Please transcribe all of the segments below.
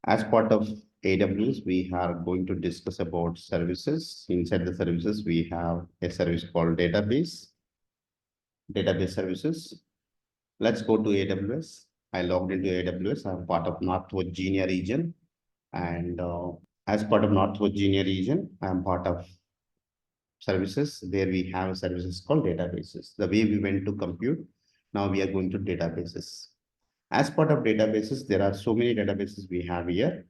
As part of AWS, we are going to discuss about services. Inside the services, we have a service called database services. Let's go to AWS. I logged into AWS. I'm part of North Virginia region. And as part of North Virginia region, I'm part of services where we have services called databases. The way we went to compute, now we are going to databases. As part of databases, there are so many databases we have here.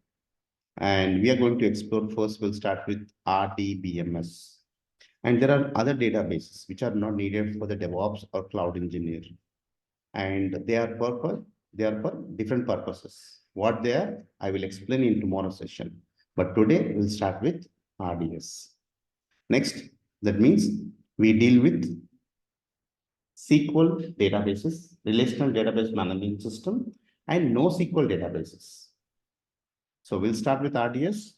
And we are going to explore first, we'll start with RDBMS. And there are other databases which are not needed for the DevOps or cloud engineer. And they are for different purposes. What they are, I will explain in tomorrow's session. But today we'll start with RDS. Next, that means we deal with SQL databases, relational database management system, and NoSQL databases. So we'll start with RDS.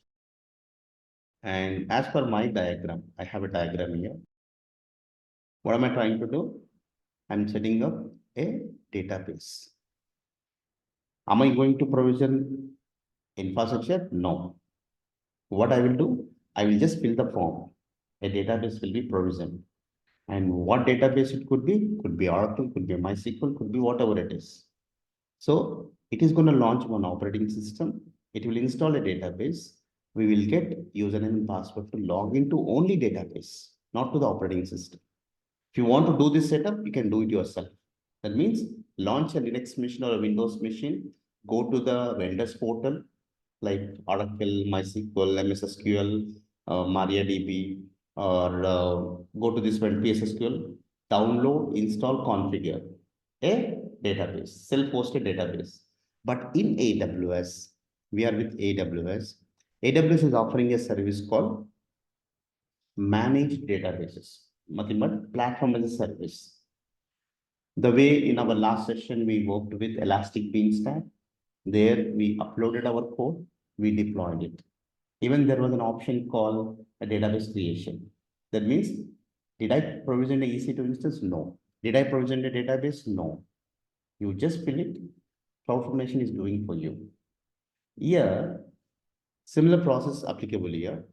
And as per my diagram, I have a diagram here. What am I trying to do? I'm setting up a database. Am I going to provision infrastructure? No. What I will do, I will just fill the form. A database will be provisioned. And what database it could be Oracle, could be MySQL, could be whatever it is. So it is going to launch one operating system. It will install a database. We will get username and password to log into only database, not to the operating system. If you want to do this setup, you can do it yourself. That means launch a Linux machine or a Windows machine, go to the vendors portal like Oracle, MySQL, MS SQL, MariaDB, or go to this one PSSQL, download, install, configure a database, self-hosted database. But in AWS, we are with AWS. AWS is offering a service called managed databases, nothing but platform as a service. The way in our last session we worked with Elastic Beanstalk, there we uploaded our code, we deployed it. Even there was an option called a database creation. That means, did I provision an EC2 instance? No. Did I provision a database? No. You just fill it, CloudFormation is doing for you. Here, similar process applicable here.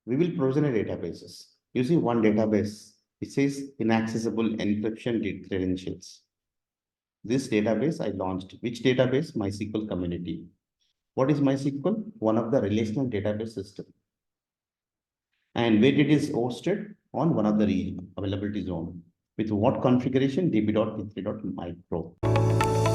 We will provision a databases. You see one database, it says inaccessible encryption credentials. This database I launched. Which database? MySQL community. What is MySQL? One of the relational database system. And where it is hosted? On one of the region, availability zone. With what configuration? db.p3.micro.